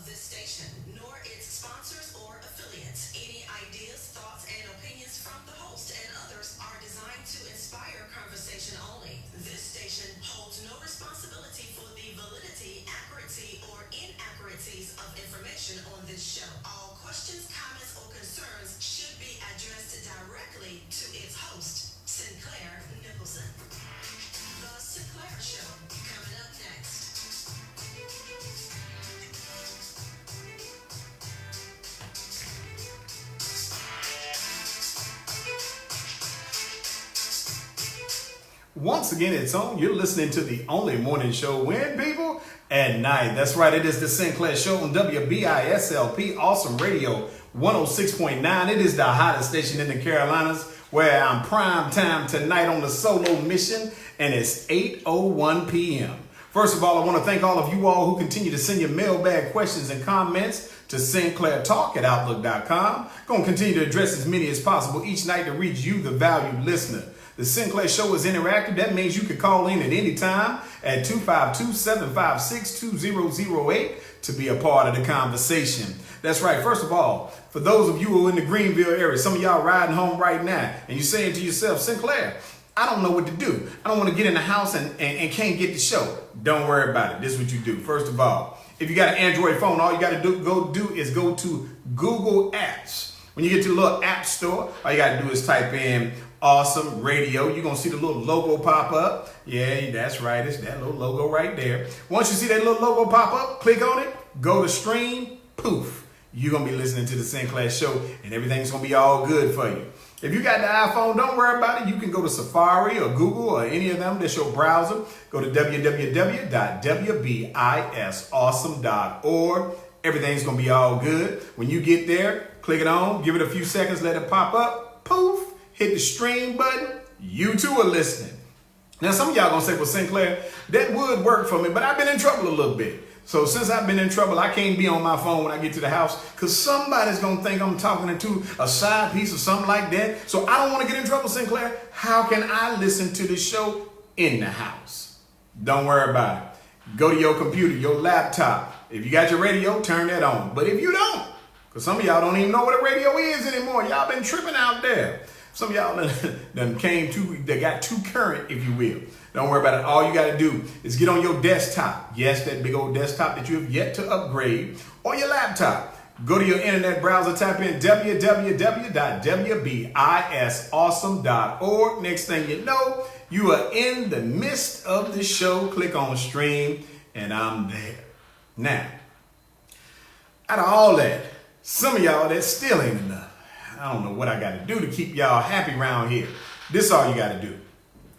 of this station, nor its sponsors or affiliates. Any ideas, thoughts, and opinions from the host and others are designed to inspire conversation only. This station holds no responsibility for the validity, accuracy, or inaccuracies of information on this show. All questions, comments, or concerns should be addressed directly to its host, Sinclair Nicholson. The Sinclair Show, coming up next. Once again, it's on. You're listening to the only morning show when people at night. That's right. It is the Sinclair Show on WBISLP Awesome Radio 106.9. It is the hottest station in the Carolinas where I'm prime time tonight on the solo mission, and it's 8:01 p.m. First of all, I want to thank all of you all who continue to send your mailbag questions and comments to sinclairtalk@outlook.com. Going to continue to address as many as possible each night to reach you, the valued listener. The Sinclair Show is interactive. That means you can call in at any time at 252-756-2008 to be a part of the conversation. That's right. First of all, for those of you who are in the Greenville area, some of y'all riding home right now, and you're saying to yourself, Sinclair, I don't know what to do. I don't want to get in the house and can't get the show. Don't worry about it. This is what you do. First of all, if you got an Android phone, all you got to do is go to Google Apps. When you get to the little app store, all you got to do is type in Awesome Radio. You're going to see the little logo pop up. Yeah, that's right. It's that little logo right there. Once you see that little logo pop up, click on it, go to stream, poof. You're going to be listening to the Sinclair Show, and everything's going to be all good for you. If you got the iPhone, don't worry about it. You can go to Safari or Google or any of them. That's your browser. Go to www.wbisawesome.org. Everything's going to be all good. When you get there, click it on, give it a few seconds, let it pop up, poof, hit the stream button. You too are listening. Now, some of y'all going to say, well, Sinclair, that would work for me, but I've been in trouble a little bit. So since I've been in trouble, I can't be on my phone when I get to the house because somebody's going to think I'm talking into a side piece or something like that. So I don't want to get in trouble, Sinclair. How can I listen to the show in the house? Don't worry about it. Go to your computer, your laptop. If you got your radio, turn that on. But if you don't, because some of y'all don't even know what a radio is anymore. Y'all been tripping out there. Some of y'all they got too current, if you will. Don't worry about it. All you got to do is get on your desktop. Yes, that big old desktop that you have yet to upgrade. Or your laptop. Go to your internet browser, type in www.wbisawesome.org. Next thing you know, you are in the midst of the show. Click on stream, and I'm there. Now, out of all that, some of y'all, that still ain't enough. I don't know what I got to do to keep y'all happy around here. This is all you got to do.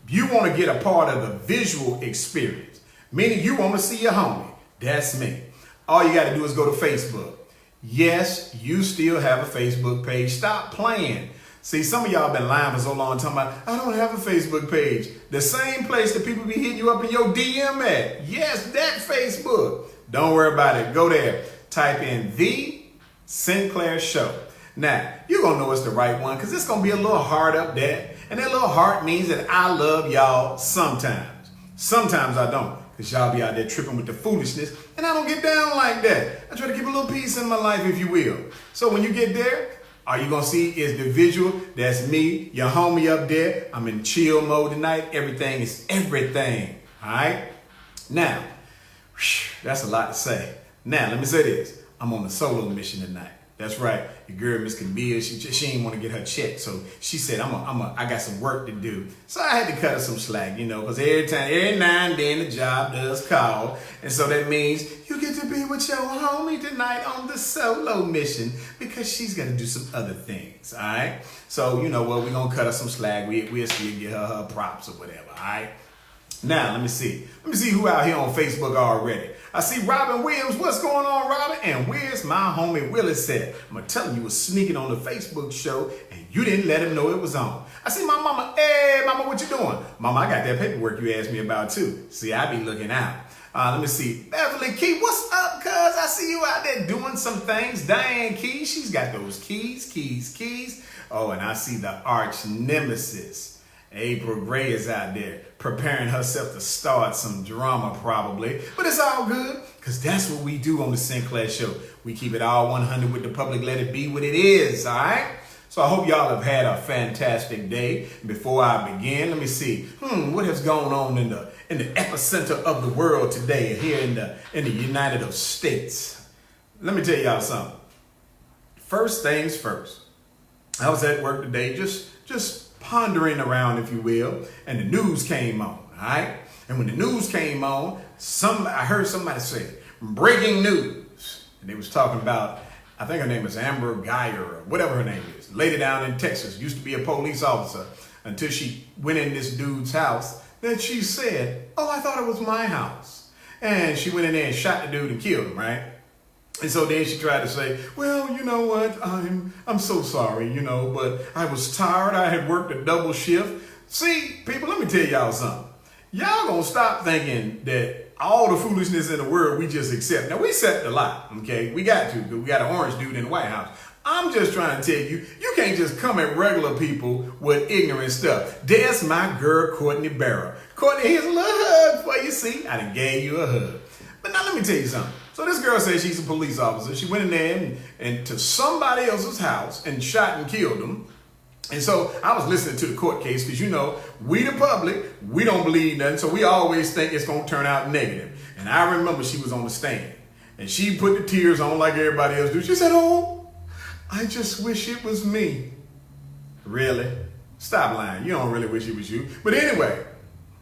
If you want to get a part of the visual experience, meaning you want to see your homie, that's me. All you got to do is go to Facebook. Yes, you still have a Facebook page. Stop playing. See, some of y'all been lying for so long talking about, I don't have a Facebook page. The same place that people be hitting you up in your DM at. Yes, that Facebook. Don't worry about it. Go there. Type in The Sinclair Show. Now, you're going to know it's the right one because it's going to be a little heart up there. And that little heart means that I love y'all sometimes. Sometimes I don't because y'all be out there tripping with the foolishness. And I don't get down like that. I try to keep a little peace in my life, if you will. So when you get there, all you're going to see is the visual. That's me, your homie up there. I'm in chill mode tonight. Everything is everything. All right? Now, that's a lot to say. Now, let me say this. I'm on a solo mission tonight. That's right. Your girl, Miss Kabia, she didn't want to get her check. So she said, I got some work to do. So I had to cut her some slack, because every now and then the job does call. And so that means you get to be with your homie tonight on the solo mission because she's going to do some other things. All right. So, you know what? We're going to cut her some slack. We'll still get her props or whatever. All right. Now, let me see who out here on Facebook already. I see Robin Williams. What's going on, Robin? And where's my homie Willis at? I'm going to tell him you was sneaking on the Facebook show and you didn't let him know it was on. I see my mama. Hey, mama, what you doing? Mama, I got that paperwork you asked me about too. See, I be looking out. Let me see. Beverly Key, what's up, cuz? I see you out there doing some things. Diane Key, she's got those keys. Oh, and I see the arch nemesis. April Gray is out there preparing herself to start some drama probably. But it's all good, because that's what we do on the Sinclair Show. We keep it all 100 with the public, let it be what it is, all right? So I hope y'all have had a fantastic day. Before I begin, let me see, what has gone on in the epicenter of the world today here in the United States? Let me tell y'all something. First things first. I was at work today just pondering around, if you will, and the news came on, all right? And when the news came on, I heard somebody say, breaking news. And they was talking about, I think her name is Amber Geyer or whatever her name is. Lady down in Texas, used to be a police officer until she went in this dude's house. Then she said, oh, I thought it was my house. And she went in there and shot the dude and killed him, right? And so then she tried to say, well, you know what, I'm so sorry, but I was tired. I had worked a double shift. See, people, let me tell y'all something. Y'all gonna stop thinking that all the foolishness in the world we just accept. Now, we accept a lot, okay? We got to, because we got an orange dude in the White House. I'm just trying to tell you, you can't just come at regular people with ignorant stuff. There's my girl, Courtney Barrow. Courtney, here's a little hug for you. See, I done gave you a hug. But now let me tell you something. So this girl says she's a police officer. She went in there and to somebody else's house and shot and killed them. And so I was listening to the court case because, we the public, we don't believe nothing. So we always think it's going to turn out negative. And I remember she was on the stand and she put the tears on like everybody else do. She said, oh, I just wish it was me. Really? Stop lying. You don't really wish it was you. But anyway,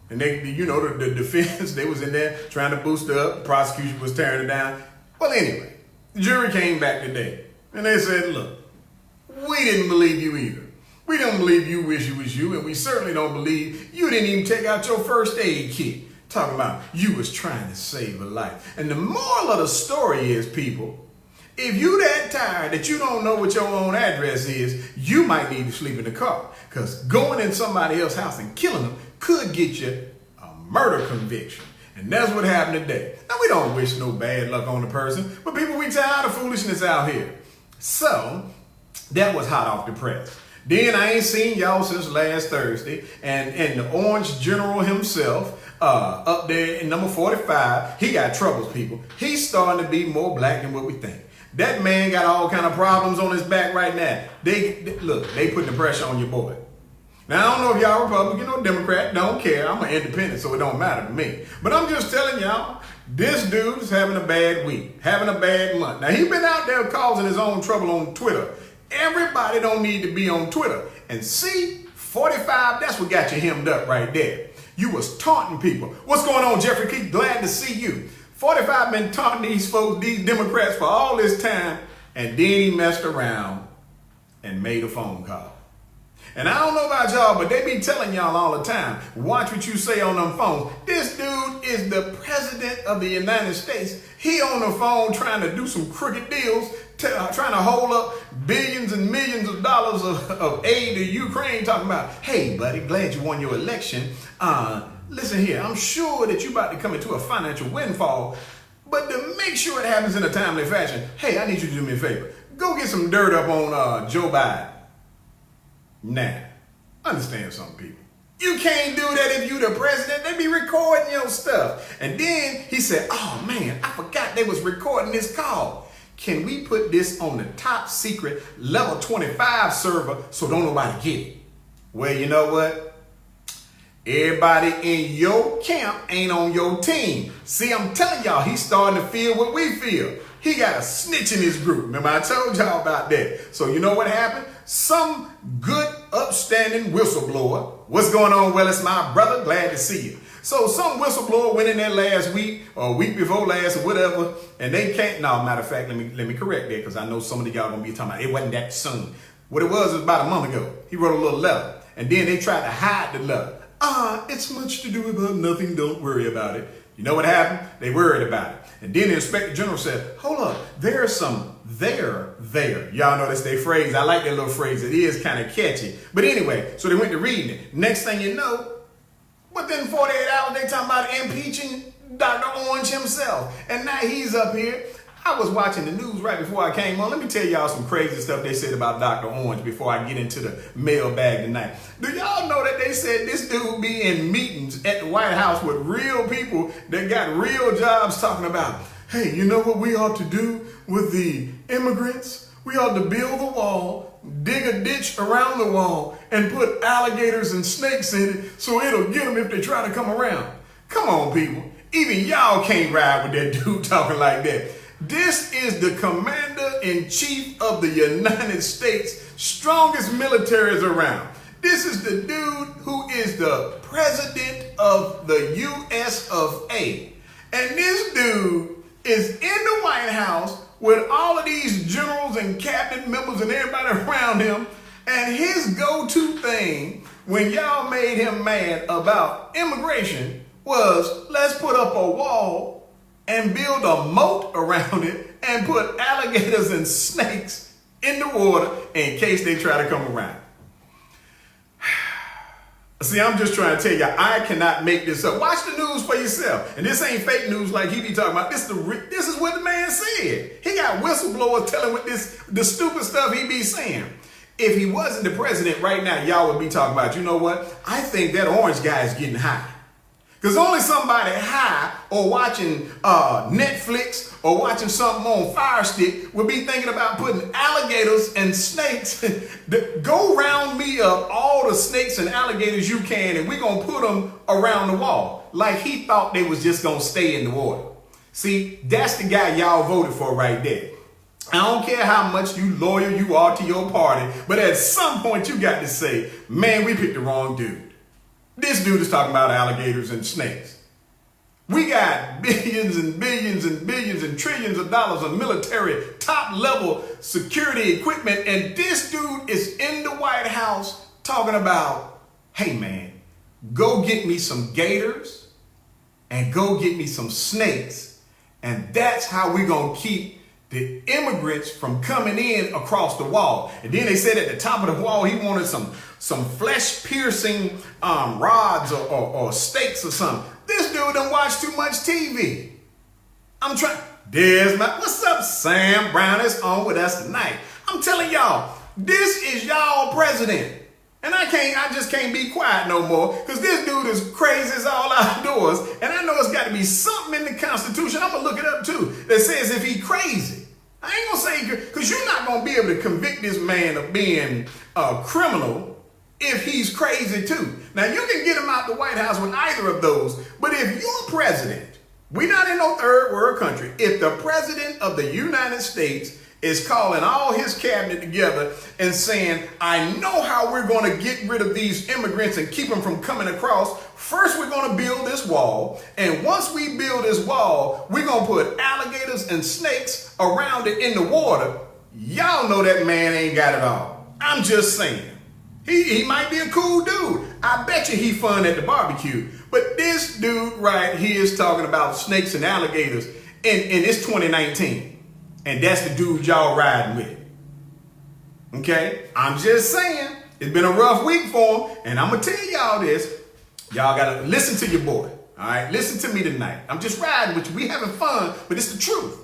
and they, the defense, they was in there trying to boost her up. The prosecution was tearing her down. Well, anyway, the jury came back today and they said, look, we didn't believe you either. We don't believe you wish it was you, and we certainly don't believe you didn't even take out your first aid kit. Talking about you was trying to save a life. And the moral of the story is, people, if you that tired that you don't know what your own address is, you might need to sleep in the car. Because going in somebody else's house and killing them could get you a murder conviction. And that's what happened today. Now, we don't wish no bad luck on the person, but people, we tired of foolishness out here. So, that was hot off the press. Then I ain't seen y'all since last Thursday. And the Orange General himself, up there in number 45, he got troubles, people. He's starting to be more black than what we think. That man got all kind of problems on his back right now. They putting the pressure on your boy. Now, I don't know if y'all Republican or Democrat, don't care. I'm an independent, so it don't matter to me. But I'm just telling y'all, this dude is having a bad week, having a bad month. Now, he's been out there causing his own trouble on Twitter. Everybody don't need to be on Twitter. And see, 45, that's what got you hemmed up right there. You was taunting people. What's going on, Jeffrey Keith? Glad to see you. 45 been taunting these folks, these Democrats for all this time, and then he messed around and made a phone call. And I don't know about y'all, but they be telling y'all all the time, watch what you say on them phones. This dude is the president of the United States. He on the phone trying to do some crooked deals, trying to hold up billions and millions of dollars of aid to Ukraine, talking about, hey, buddy, glad you won your election. Listen here, I'm sure that you about to come into a financial windfall, but to make sure it happens in a timely fashion, hey, I need you to do me a favor. Go get some dirt up on Joe Biden. Now, understand something, people. You can't do that if you the president. They be recording your stuff. And then he said, oh man, I forgot they was recording this call. Can we put this on the top secret level 25 server so don't nobody get it? Well, you know what? Everybody in your camp ain't on your team. See, I'm telling y'all, he's starting to feel what we feel. He got a snitch in his group. Remember, I told y'all about that. So you know what happened? Some good, upstanding whistleblower. What's going on? Well, it's my brother. Glad to see you. So some whistleblower went in there last week or week before last or whatever, and they can't. No, matter of fact, let me correct that because I know some of y'all gonna be talking about it wasn't that soon. What it was about a month ago. He wrote a little letter, and then they tried to hide the letter. It's much to do about nothing. Don't worry about it. You know what happened? They worried about it. And then the Inspector General said, hold up, there's some there. Y'all know that's their phrase. I like that little phrase. It is kind of catchy. But anyway, so they went to reading it. Next thing you know, within 48 hours, they talking about impeaching Dr. Orange himself. And now he's up here. I was watching the news right before I came on. Let me tell y'all some crazy stuff they said about Dr. Orange before I get into the mailbag tonight. Do y'all know that they said this dude be in meetings at the White House with real people that got real jobs talking about, hey, you know what we ought to do with the immigrants? We ought to build a wall, dig a ditch around the wall, and put alligators and snakes in it so it'll get them if they try to come around. Come on, people. Even y'all can't ride with that dude talking like that. This is the commander-in-chief of the United States, strongest militaries around. This is the dude who is the president of the US of A. And this dude is in the White House with all of these generals and cabinet members and everybody around him. And his go-to thing when y'all made him mad about immigration was, let's put up a wall and build a moat around it and put alligators and snakes in the water in case they try to come around. See, I'm just trying to tell you, I cannot make this up. Watch the news for yourself. And this ain't fake news like he be talking about. This is what the man said. He got whistleblowers telling with the stupid stuff he be saying. If he wasn't the president right now, y'all would be talking about, you know what? I think that orange guy is getting high. Because only somebody high or watching Netflix or watching something on Fire Stick would be thinking about putting alligators and snakes. Go round me up all the snakes and alligators you can, and we're going to put them around the wall. Like he thought they was just going to stay in the water. See, that's the guy y'all voted for right there. I don't care how much you loyal you are to your party, but at some point you got to say, man, we picked the wrong dude. This dude is talking about alligators and snakes. We got billions and billions and billions and trillions of dollars of military top level security equipment. And this dude is in the White House talking about, hey man, go get me some gators and go get me some snakes. And that's how we're going to keep the immigrants from coming in across the wall. And then they said at the top of the wall, he wanted some flesh-piercing rods or stakes or something. This dude done watch too much TV. I'm trying. What's up, Sam Brown? Is on with us tonight. I'm telling y'all, this is y'all president. And I just can't be quiet no more because this dude is crazy as all outdoors. And I know it's got to be something in the Constitution. I'm going to look it up too that says if he crazy. I ain't going to say, because you're not going to be able to convict this man of being a criminal if he's crazy too. Now, you can get him out the White House with either of those. But if you're president, we're not in no third world country. If the president of the United States is calling all his cabinet together and saying, I know how we're going to get rid of these immigrants and keep them from coming across. First, we're going to build this wall. And once we build this wall, we're going to put alligators and snakes around it in the water. Y'all know that man ain't got it all. I'm just saying. He might be a cool dude. I bet you he fun at the barbecue. But this dude right here is talking about snakes and alligators, and it's 2019. And that's the dude y'all riding with. Okay? I'm just saying. It's been a rough week for him. And I'm going to tell y'all this. Y'all got to listen to your boy. All right? Listen to me tonight. I'm just riding with you. We having fun, but it's the truth.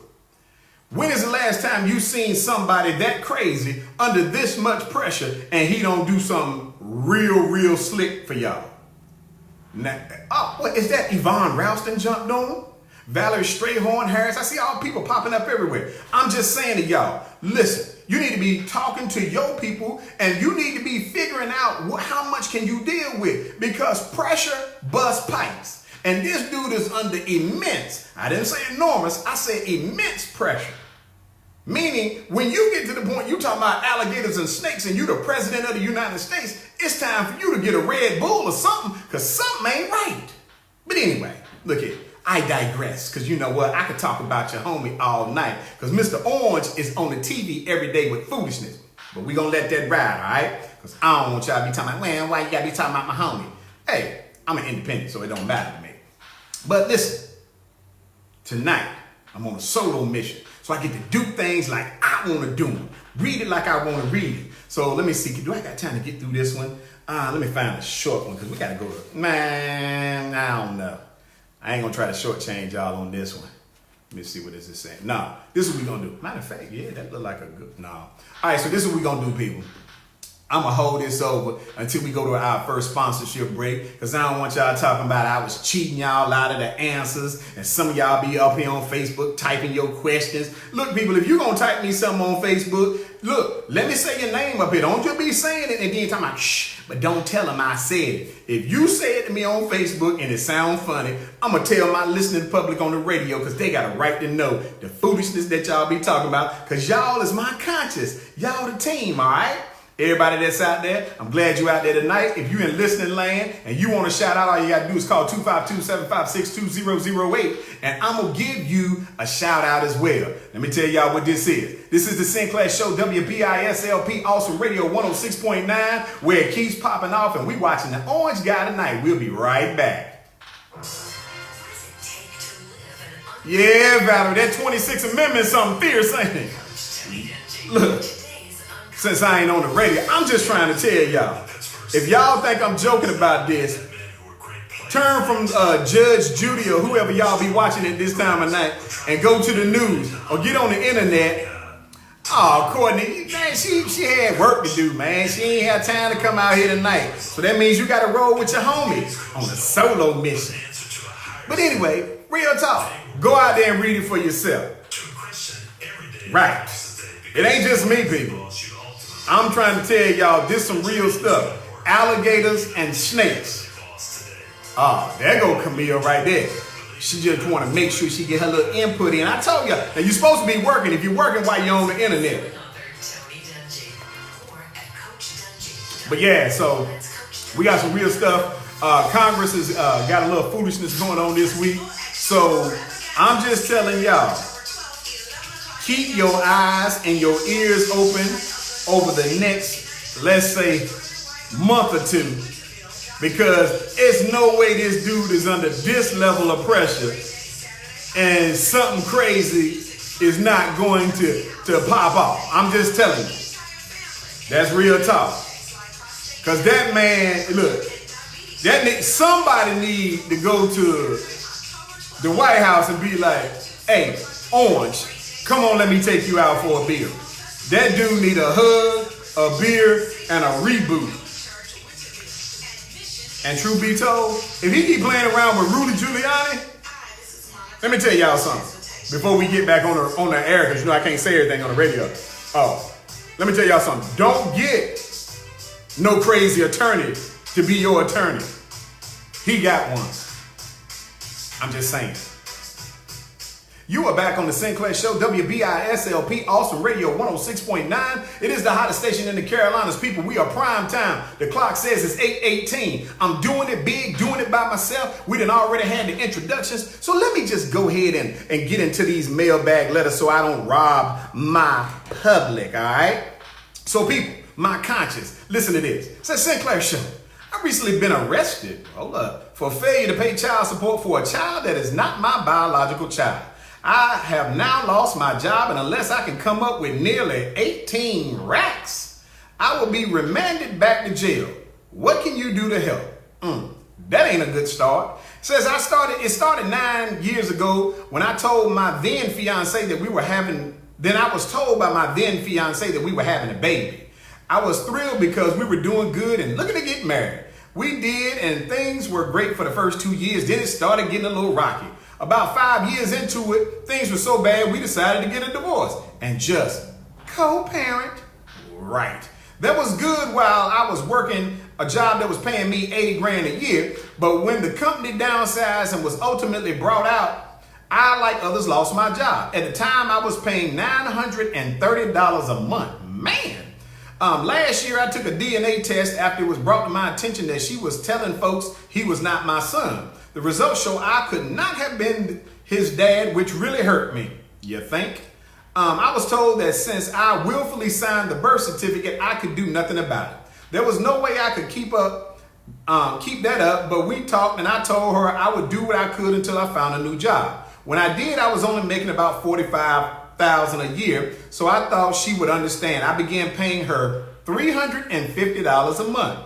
When is the last time you seen somebody that crazy under this much pressure and he don't do something real slick for y'all? Now, what is that? Yvonne Ralston jumped on him? Valerie Strayhorn Harris. I see all people popping up everywhere. I'm just saying to y'all, listen, you need to be talking to your people and you need to be figuring out how much can you deal with, because pressure busts pipes. And this dude is under immense, I didn't say enormous, I said immense pressure. Meaning, when you get to the point you talking about alligators and snakes and you the president of the United States, it's time for you to get a Red Bull or something, because something ain't right. But anyway, look here. I digress, because you know what? I could talk about your homie all night, because Mr. Orange is on the TV every day with foolishness. But we going to let that ride, all right? Because I don't want y'all to be talking about, well, why you got to be talking about my homie? Hey, I'm an independent, so it don't matter to me. But listen, tonight, I'm on a solo mission. So I get to do things like I want to do them. Read it like I want to read it. So let me see. Do I got time to get through this one? Let me find a short one, because we got to go to, man, I don't know. I ain't going to try to shortchange y'all on this one. Let me see what this is saying. Nah, this is what we're gonna do. Matter of fact, yeah, that look like a good, nah. All right, so this is what we're gonna do, people. I'm gonna hold this over until we go to our first sponsorship break, because I don't want y'all talking about I was cheating y'all out of the answers, and some of y'all be up here on Facebook typing your questions. Look, people, if you gonna type me something on Facebook, look, let me say your name up here. Don't just be saying it and then talking about shh, but don't tell them I said it. If you say it to me on Facebook and it sounds funny, I'm gonna tell my listening public on the radio, because they got a right to know the foolishness that y'all be talking about, because y'all is my conscience. Y'all the team, all right? Everybody that's out there, I'm glad you're out there tonight. If you're in listening land and you want to shout out, all you got to do is call 252-756-2008, and I'm going to give you a shout out as well. Let me tell y'all what this is. This is the Sinclair Show, WBISLP, Awesome Radio 106.9, where it keeps popping off, and we watching the Orange Guy tonight. We'll be right back. Yeah, Valerie, that 26th Amendment is something fierce, ain't it? Look. Since I ain't on the radio, I'm just trying to tell y'all, if y'all think I'm joking about this, turn from Judge Judy or whoever y'all be watching at this time of night and go to the news or get on the internet. Oh, Courtney, man, she had work to do, man. She ain't had time to come out here tonight. So that means you got to roll with your homies on a solo mission. But anyway, real talk. Go out there and read it for yourself. Right. It ain't just me, people. I'm trying to tell y'all this some real stuff. Alligators and snakes. There go Camille right there. She just want to make sure she get her little input in. I told y'all, now you're supposed to be working if you're working while you're on the internet. But yeah, so we got some real stuff. Congress has got a little foolishness going on this week. So I'm just telling y'all, keep your eyes and your ears open over the next, let's say, month or two, because it's no way this dude is under this level of pressure and something crazy is not going to pop off. I'm just telling you. That's real talk. Because that man, look, somebody need to go to the White House and be like, hey, Orange, come on, let me take you out for a beer. That dude need a hug, a beer, and a reboot. And truth be told, if he keep playing around with Rudy Giuliani, let me tell y'all something before we get back on the air, because you know I can't say everything on the radio. Let me tell y'all something. Don't get no crazy attorney to be your attorney. He got one. I'm just saying. You are back on the Sinclair Show, WBISLP, Awesome Radio 106.9. It is the hottest station in the Carolinas, people. We are prime time. The clock says it's 8:18. I'm doing it big, doing it by myself. We done already had the introductions. So let me just go ahead and get into these mailbag letters so I don't rob my public, all right? So people, my conscience, listen to this. It says Sinclair Show. I've recently been arrested, for failure to pay child support for a child that is not my biological child. I have now lost my job, and unless I can come up with nearly 18 racks, I will be remanded back to jail. What can you do to help? That ain't a good start. Says it started 9 years ago when I told my then fiance that we were having, then I was told by my then fiance that we were having a baby. I was thrilled because we were doing good and looking to get married. We did, and things were great for the first 2 years. Then it started getting a little rocky. About 5 years into it, things were so bad we decided to get a divorce and just co-parent. Right. That was good while I was working a job that was paying me 80 grand a year. But when the company downsized and was ultimately brought out, I, like others, lost my job. At the time, I was paying $930 a month. Man. Last year, I took a DNA test after it was brought to my attention that she was telling folks he was not my son. The results show I could not have been his dad, which really hurt me. You think? I was told that since I willfully signed the birth certificate, I could do nothing about it. There was no way I could keep that up, but we talked and I told her I would do what I could until I found a new job. When I did, I was only making about $45,000 a year, so I thought she would understand. I began paying her $350 a month.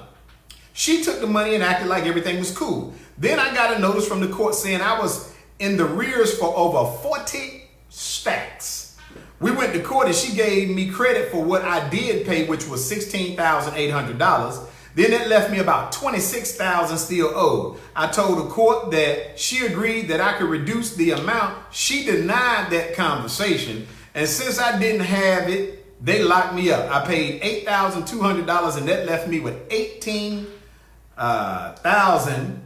She took the money and acted like everything was cool. Then I got a notice from the court saying I was in the rears for over 40 stacks. We went to court and she gave me credit for what I did pay, which was $16,800. Then it left me about $26,000 still owed. I told the court that she agreed that I could reduce the amount. She denied that conversation. And since I didn't have it, they locked me up. I paid $8,200 and that left me with $18,000.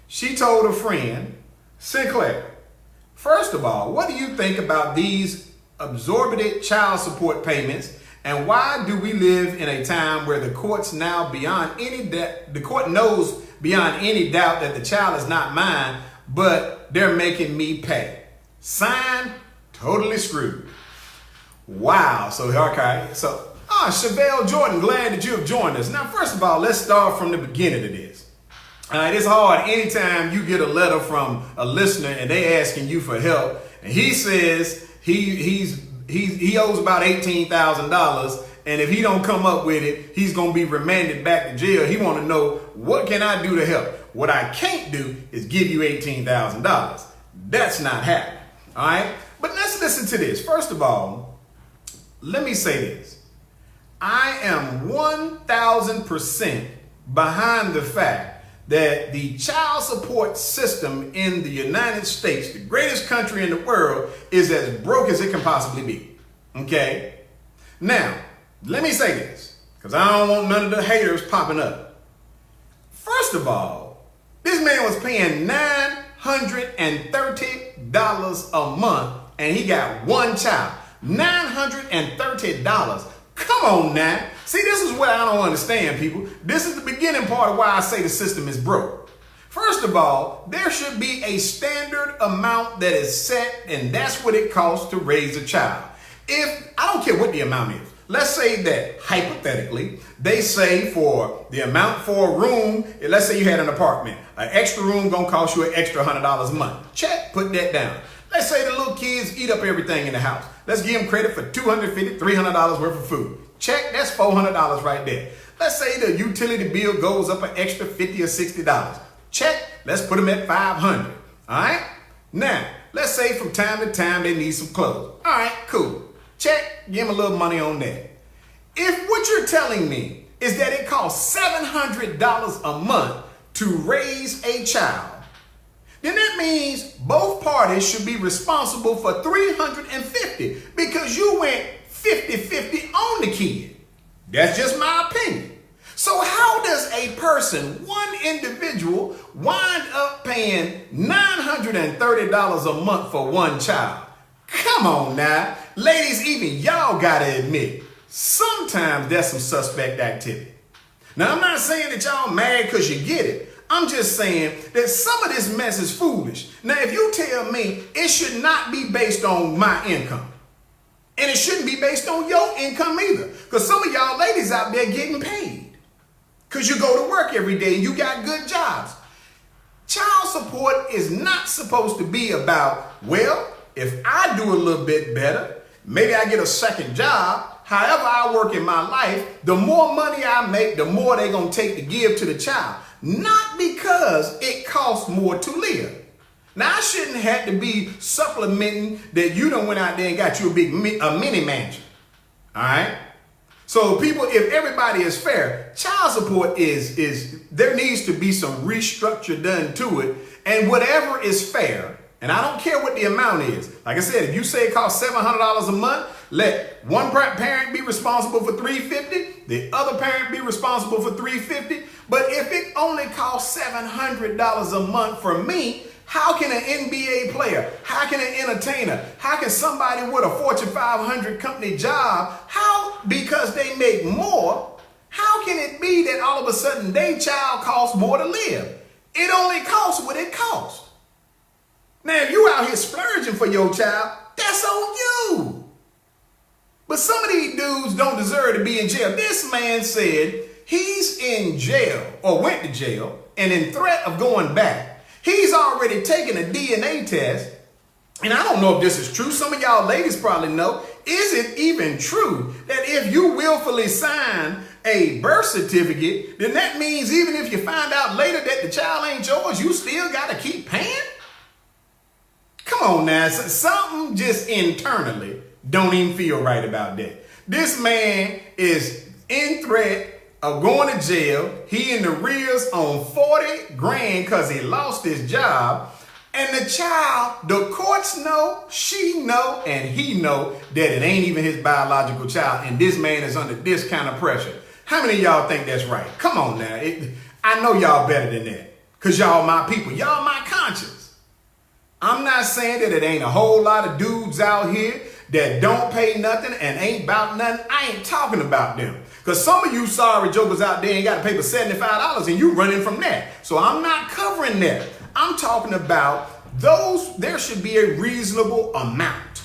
She told a friend, Sinclair, first of all, what do you think about these exorbitant child support payments? And why do we live in a time where the court knows beyond any doubt that the child is not mine, but they're making me pay? Signed, totally screwed. Wow. Chevelle Jordan, glad that you have joined us. Now, first of all, let's start from the beginning of this. It's hard anytime you get a letter from a listener and they asking you for help, and he says he owes about $18,000, and if he don't come up with it, he's gonna be remanded back to jail. He want to know, what can I do to help? What I can't do is give you $18,000. That's not happening. All right, but let's listen to this. First of all, let me say this. I am 1,000% behind the fact that the child support system in the United States, the greatest country in the world, is as broke as it can possibly be. Okay? Now, let me say this, because I don't want none of the haters popping up. First of all, this man was paying $930 a month, and he got one child. $930. Come on now. See, this is what I don't understand, people. This is the beginning part of why I say the system is broke. First of all, there should be a standard amount that is set, and that's what it costs to raise a child. I don't care what the amount is. Let's say that, hypothetically, they say for the amount for a room, let's say you had an apartment, an extra room gonna cost you an extra $100 a month. Check, put that down. Let's say the little kids eat up everything in the house. Let's give them credit for $250, $300 worth of food. Check, that's $400 right there. Let's say the utility bill goes up an extra $50 or $60. Check, let's put them at $500. All right? Now, let's say from time to time they need some clothes. All right, cool. Check, give them a little money on that. If what you're telling me is that it costs $700 a month to raise a child, then that means both parties should be responsible for $350 because you went 50-50 on the kid. That's just my opinion. So how does a person, one individual, wind up paying $930 a month for one child? Come on now. Ladies, even y'all gotta admit, sometimes that's some suspect activity. Now, I'm not saying that y'all mad because you get it. I'm just saying that some of this mess is foolish. Now, if you tell me it should not be based on my income, and it shouldn't be based on your income either, because some of y'all ladies out there getting paid because you go to work every day and you got good jobs. Child support is not supposed to be about, well, if I do a little bit better, maybe I get a second job. However I work in my life, the more money I make, the more they're going to take to give to the child. Not because it costs more to live. Now, I shouldn't have to be supplementing that you done went out there and got you a mini mansion. All right? So people, if everybody is fair, child support is there needs to be some restructure done to it. And whatever is fair, and I don't care what the amount is. Like I said, if you say it costs $700 a month, let one parent be responsible for $350, the other parent be responsible for $350. But if it only costs $700 a month for me, how can an NBA player, how can an entertainer, how can somebody with a Fortune 500 company job, because they make more, how can it be that all of a sudden their child costs more to live? It only costs what it costs. Now, if you out here splurging for your child, that's on you. But some of these dudes don't deserve to be in jail. This man said he's in jail or went to jail and in threat of going back. He's already taken a DNA test. And I don't know if this is true. Some of y'all ladies probably know. Is it even true that if you willfully sign a birth certificate, then that means even if you find out later that the child ain't yours, you still got to keep paying? Come on now, something just internally don't even feel right about that. This man is in threat of going to jail. He in the rears on 40 grand because he lost his job. And the child, the courts know, she know, and he know that it ain't even his biological child. And this man is under this kind of pressure. How many of y'all think that's right? Come on now. I know y'all better than that. Because y'all my people. Y'all my conscience. I'm not saying that it ain't a whole lot of dudes out here that don't pay nothing and ain't about nothing. I ain't talking about them. Because some of you sorry jokers out there ain't got to pay for $75 and you running from that. So I'm not covering that. I'm talking about those, there should be a reasonable amount.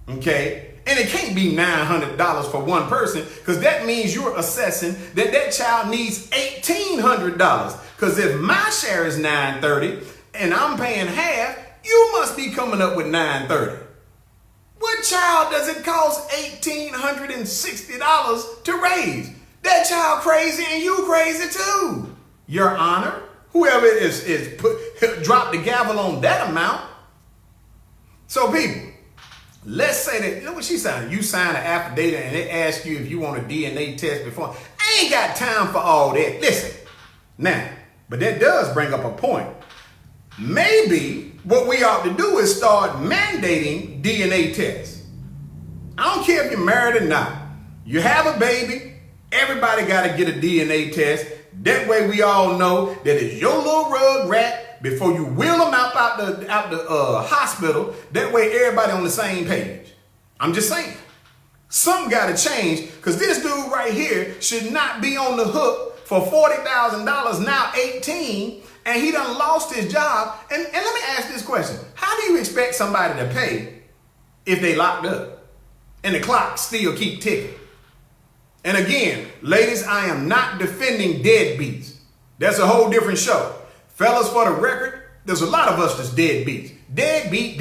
Okay? And it can't be $900 for one person, because that means you're assessing that that child needs $1,800. Because if my share is $930 and I'm paying half, you must be coming up with $930. What child does it cost $1,860 to raise? That child crazy and you crazy too. Your Honor, whoever drop the gavel on that amount. So people, let's say that, you know what she signed? You sign an affidavit and they ask you if you want a DNA test before. I ain't got time for all that. Listen, now, but that does bring up a point. Maybe what we ought to do is start mandating DNA tests. I don't care if you're married or not. You have a baby, everybody got to get a DNA test. That way we all know that it's your little rug rat before you wheel them out the hospital. That way everybody on the same page. I'm just saying. Something got to change, because this dude right here should not be on the hook for $40,000, now 18, and he done lost his job. And let me ask this question. How do you expect somebody to pay if they locked up and the clock still keep ticking? And again, ladies, I am not defending deadbeats. That's a whole different show. Fellas, for the record, there's a lot of us that's deadbeats. Deadbeat.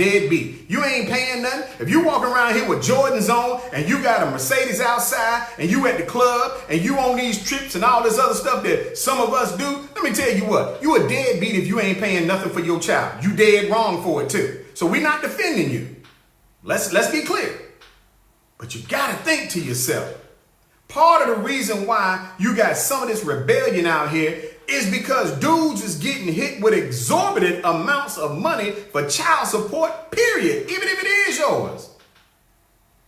You ain't paying nothing. If you walking around here with Jordans on and you got a Mercedes outside and you at the club and you on these trips and all this other stuff that some of us do, let me tell you what, you a deadbeat if you ain't paying nothing for your child. You dead wrong for it too. So we're not defending you. Let's be clear. But you got to think to yourself. Part of the reason why you got some of this rebellion out here is because dudes is getting hit with exorbitant amounts of money for child support, period, even if it is yours.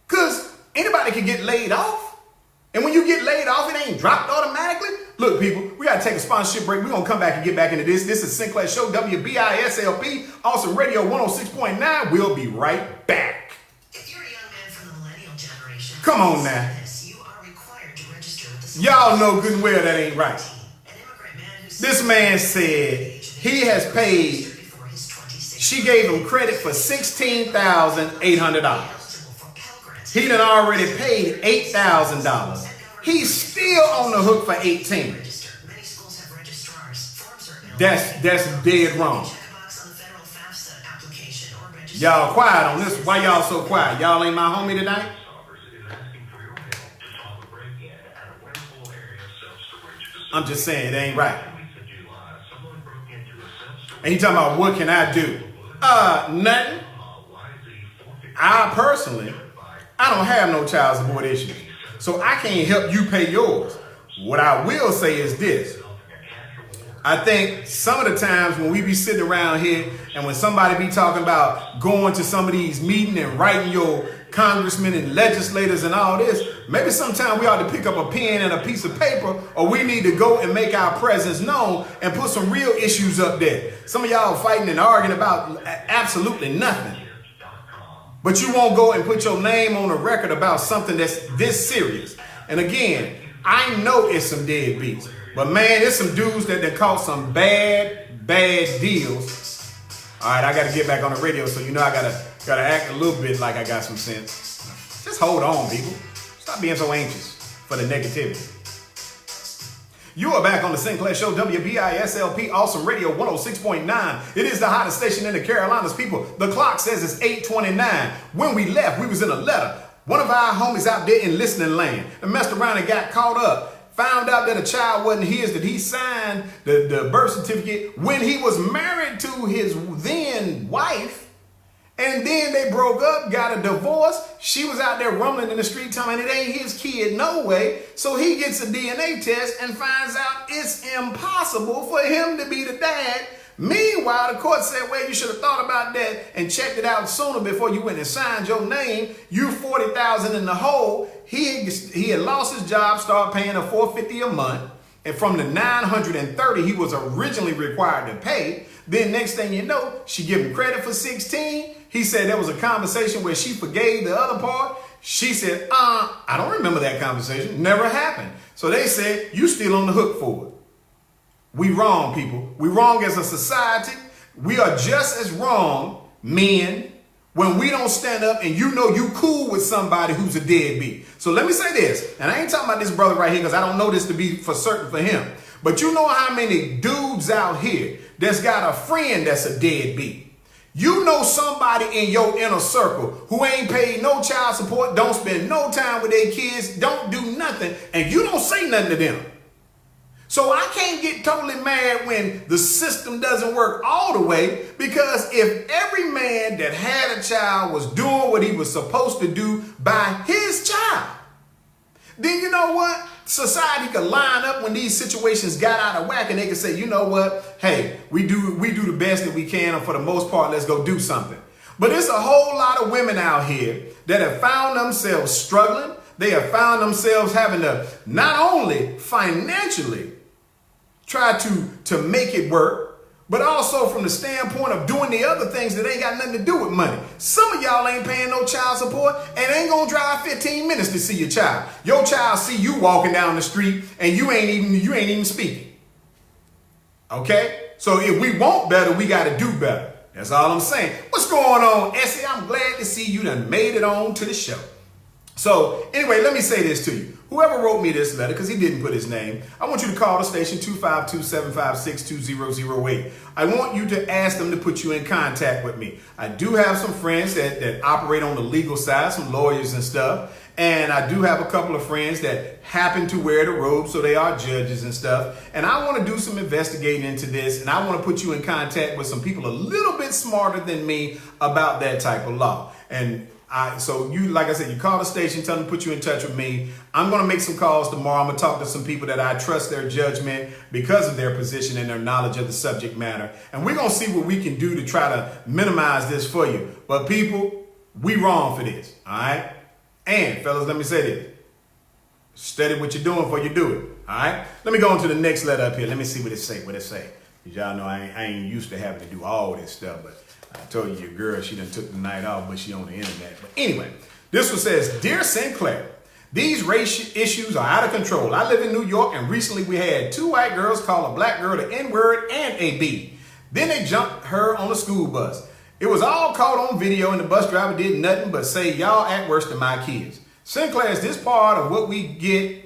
Because anybody can get laid off. And when you get laid off, it ain't dropped automatically. Look, people, we got to take a sponsorship break. We're going to come back and get back into this. This is Sinclair Show, WBISLP, Awesome Radio 106.9. We'll be right back. If you're a young man from the millennial generation, come on now. You are required to register with the Y'all know good and well that ain't right. This man said he has paid, she gave him credit for $16,800. He done already paid $8,000. He's still on the hook for $18,000. That's dead wrong. Y'all quiet on this. Why y'all so quiet? Y'all ain't my homie tonight? I'm just saying it ain't right. And he talking about what can I do? Nothing. I personally, I don't have no child support issues. So I can't help you pay yours. What I will say is this. I think some of the times when we be sitting around here and when somebody be talking about going to some of these meetings and writing your congressmen and legislators and all this, maybe sometime we ought to pick up a pen and a piece of paper, or we need to go and make our presence known and put some real issues up there. Some of y'all fighting and arguing about absolutely nothing. But you won't go and put your name on a record about something that's this serious. And again, I know it's some deadbeats. But man, it's some dudes that caught some bad deals. All right, I got to get back on the radio, so you know I gotta act a little bit like I got some sense. Just hold on, people. Stop being so anxious for the negativity. You are back on the Sinclair Show, WBISLP, Awesome Radio 106.9. It is the hottest station in the Carolinas, people. The clock says it's 8:29. When we left, we was in a letter. One of our homies out there in listening land and messed around and got caught up. Found out that a child wasn't his, that he signed the birth certificate when he was married to his then wife. And then they broke up, got a divorce. She was out there rumbling in the street telling it ain't his kid, no way. So he gets a DNA test and finds out it's impossible for him to be the dad. Meanwhile, the court said, well, you should have thought about that and checked it out sooner before you went and signed your name. You $40,000 in the hole. He had lost his job, started paying her $450 a month. And from the $930 he was originally required to pay, then next thing you know, she give him credit for 16. He said there was a conversation where she forgave the other part. She said, I don't remember that conversation. Never happened. So they said, you still on the hook for it. We wrong, people. We wrong as a society. We are just as wrong, men, when we don't stand up and you know you cool with somebody who's a deadbeat. So let me say this, and I ain't talking about this brother right here because I don't know this to be for certain for him. But you know how many dudes out here that's got a friend that's a deadbeat. You know somebody in your inner circle who ain't paid no child support, don't spend no time with their kids, don't do nothing, and you don't say nothing to them. So I can't get totally mad when the system doesn't work all the way, because if every man that had a child was doing what he was supposed to do by his child, then you know what? Society could line up when these situations got out of whack and they could say, you know what? Hey, we do the best that we can, and for the most part, let's go do something. But there's a whole lot of women out here that have found themselves struggling. They have found themselves having to not only financially try to make it work, but also from the standpoint of doing the other things that ain't got nothing to do with money. Some of y'all ain't paying no child support and ain't gonna drive 15 minutes to see your child. Your child see you walking down the street and you ain't even speaking. Okay? So if we want better, we gotta do better. That's all I'm saying. What's going on, Essie? I'm glad to see you done made it on to the show. So anyway, let me say this to you. Whoever wrote me this letter, because he didn't put his name, I want you to call the station 252-756-2008. I want you to ask them to put you in contact with me. I do have some friends that operate on the legal side, some lawyers and stuff. And I do have a couple of friends that happen to wear the robe, so they are judges and stuff. And I want to do some investigating into this, and I want to put you in contact with some people a little bit smarter than me about that type of law. And so you, like I said, you call the station, tell them to put you in touch with me. I'm going to make some calls tomorrow. I'm going to talk to some people that I trust their judgment because of their position and their knowledge of the subject matter. And we're going to see what we can do to try to minimize this for you. But people, we wrong for this. All right. And fellas, let me say this. Study what you're doing before you do it. All right. Let me go on to the next letter up here. Let me see what it say. What it say. Because y'all know I ain't used to having to do all this stuff, but I told you your girl, she done took the night off, but she on the internet. But anyway, this one says, Dear Sinclair, these race issues are out of control. I live in New York, and recently we had 2 white girls call a black girl the N-word and a B. Then they jumped her on a school bus. It was all caught on video, and the bus driver did nothing but say, y'all act worse than my kids. Sinclair, is this part of what we get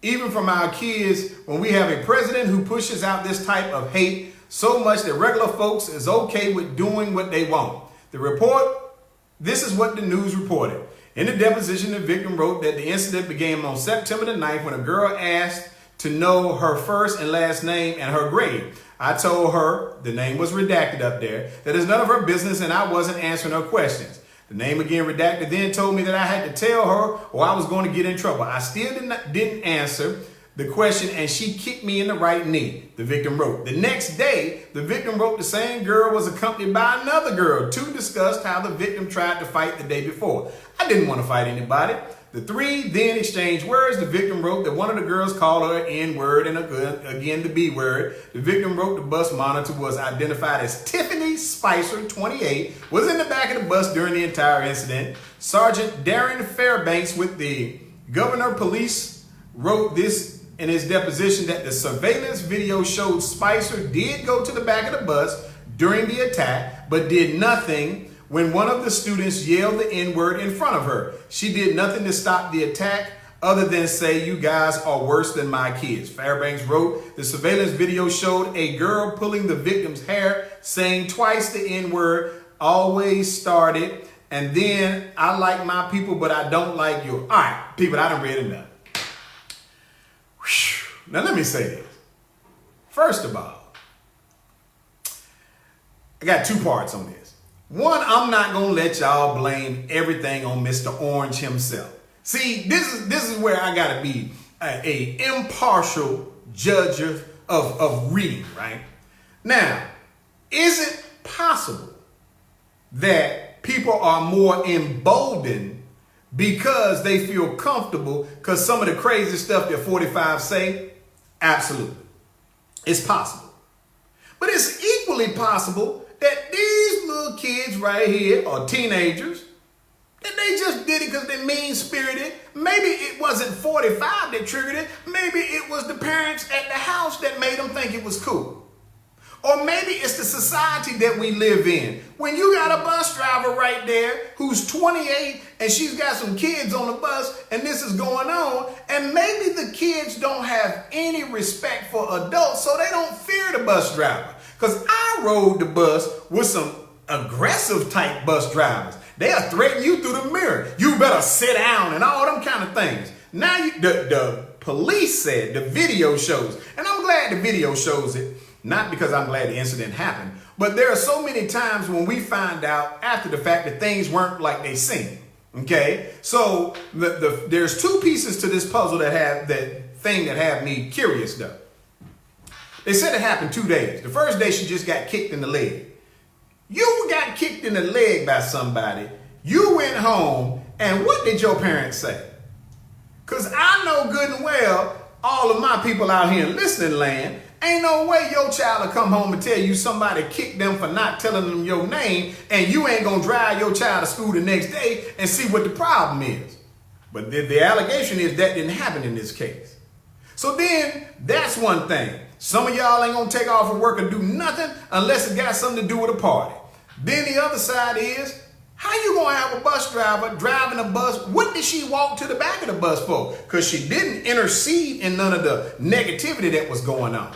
even from our kids when we have a president who pushes out this type of hate so much that regular folks is okay with doing what they want? The report, this is what the news reported. In the deposition, the victim wrote that the incident began on September the 9th when a girl asked to know her first and last name and her grade. I told her, the name was redacted up there, that it's none of her business and I wasn't answering her questions. The name again redacted then told me that I had to tell her or I was going to get in trouble. I still didn't answer the question and she kicked me in the right knee, the victim wrote. The next day, the victim wrote the same girl was accompanied by another girl. 2 discussed how the victim tried to fight the day before. I didn't want to fight anybody. The 3 then exchanged words. The victim wrote that one of the girls called her an N-word and again the B-word. The victim wrote the bus monitor was identified as Tiffany Spicer, 28, was in the back of the bus during the entire incident. Sergeant Darren Fairbanks with the Governor Police wrote this in his deposition that the surveillance video showed Spicer did go to the back of the bus during the attack, but did nothing when one of the students yelled the N-word in front of her. She did nothing to stop the attack other than say, you guys are worse than my kids. Fairbanks wrote, the surveillance video showed a girl pulling the victim's hair, saying twice the N-word, always started, and then I like my people, but I don't like you. All right, people, I done read enough. Now let me say this. First of all, I got 2 parts on this. One, I'm not gonna let y'all blame everything on Mr. Orange himself. See, this is where I gotta be a impartial judge of reading, right? Now, is it possible that people are more emboldened because they feel comfortable because some of the crazy stuff that 45 say? Absolutely. It's possible. But it's equally possible that these little kids right here are teenagers, and they just did it because they're mean-spirited. Maybe it wasn't 45 that triggered it. Maybe it was the parents at the house that made them think it was cool. Or maybe it's the society that we live in. When you got a bus driver right there who's 28 and she's got some kids on the bus and this is going on, and maybe the kids don't have any respect for adults, so they don't fear the bus driver. Because I rode the bus with some aggressive type bus drivers. They'll threaten you through the mirror. You better sit down and all them kind of things. Now the police said, the video shows, and I'm glad the video shows it, not because I'm glad the incident happened, but there are so many times when we find out after the fact that things weren't like they seemed. Okay, so there's two pieces to this puzzle that have me curious though. They said it happened 2 days. The first day she just got kicked in the leg. You got kicked in the leg by somebody. You went home, and what did your parents say? Because I know good and well, all of my people out here in listening land, ain't no way your child will come home and tell you somebody kicked them for not telling them your name, and you ain't going to drive your child to school the next day and see what the problem is. But the allegation is that didn't happen in this case. So then, that's one thing. Some of y'all ain't going to take off from work and do nothing unless it got something to do with a party. Then the other side is, how you going to have a bus driver driving a bus? What did she walk to the back of the bus for? Because she didn't intercede in none of the negativity that was going on.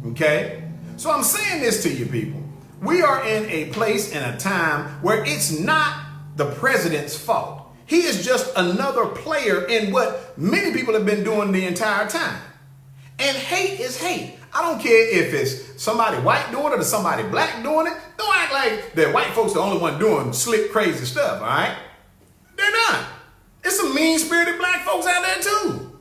Okay? So I'm saying this to you people. We are in a place and a time where it's not the president's fault. He is just another player in what many people have been doing the entire time. And hate is hate. I don't care if it's somebody white doing it or somebody black doing it. Don't act like that white folks are the only one doing slick, crazy stuff, all right? They're not. There's some mean-spirited black folks out there too,